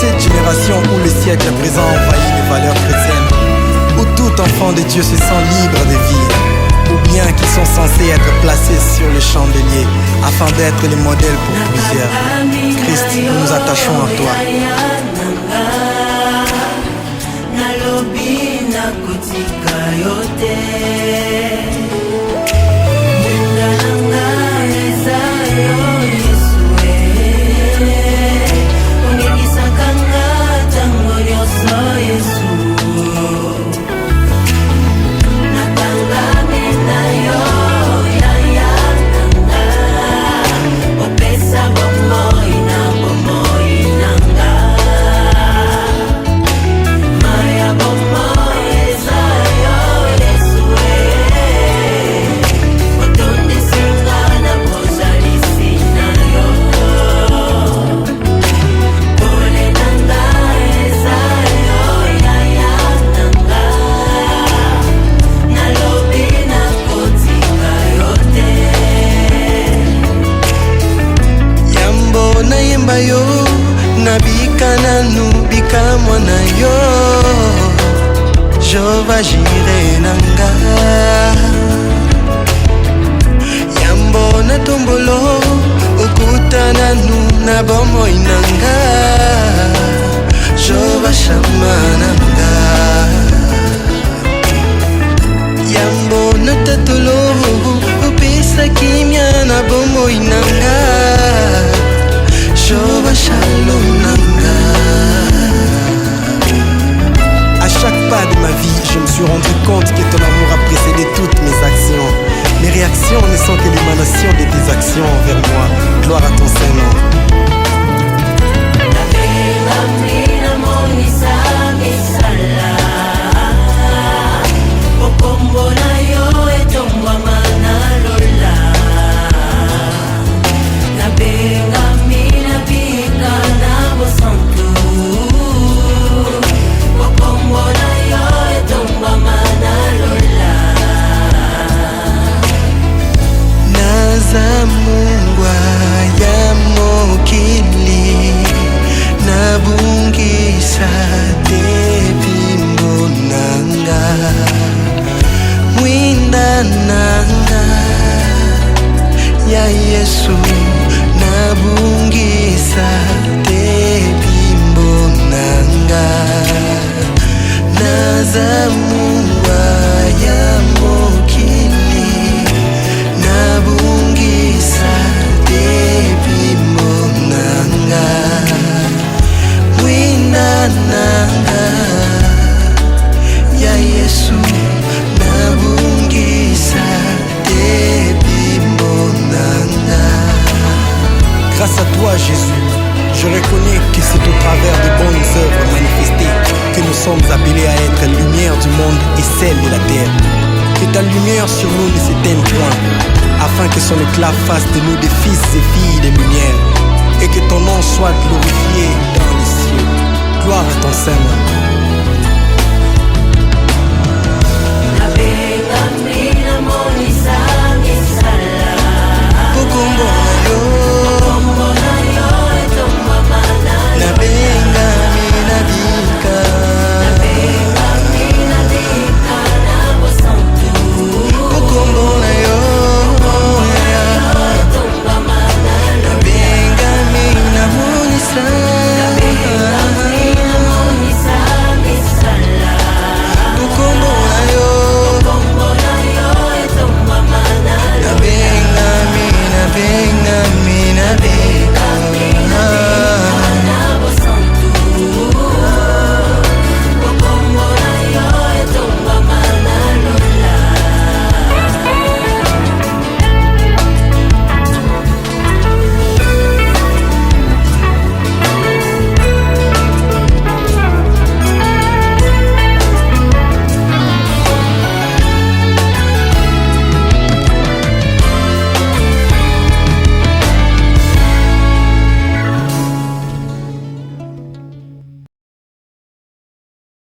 cette génération où le siècle présent envahit les valeurs chrétiennes, où tout enfant de Dieu se sent libre de vivre, ou bien qui sont censés être placés sur le chandelier afin d'être les modèles pour plusieurs. Christ, nous nous attachons à toi. Yo nabika nanu bika mwana yo Jova jire nanga Yambo na tombolo ukuta nanu na bomo inanga Jova shama nanga Yambo na tatolo upisa kimya na bomo inanga À chaque pas de ma vie, je me suis rendu compte que ton amour a précédé toutes mes actions. Mes réactions ne sont que l'émanation de tes actions envers moi. Gloire à ton Saint-Nom. Mungwa ya mokili nabungisa tepi mbonanga mwinda nanga ya Yesu nabungisa tepi mbonanga nazamungwa ya mokili nabungisa tepi mbonanga mwina nanga ya Yesu nabungisa tepi mbonanga. Grâce à toi Jésus, je reconnais que c'est au travers de bonnes œuvres manifestées que nous sommes appelés à être lumière du monde et celle de la terre. Que ta lumière sur nous ne s'éteigne point, afin que son éclat fasse de nous des fils et filles de lumière, et que ton nom soit glorifié dans les cieux. Gloire à ton Saint-Nom.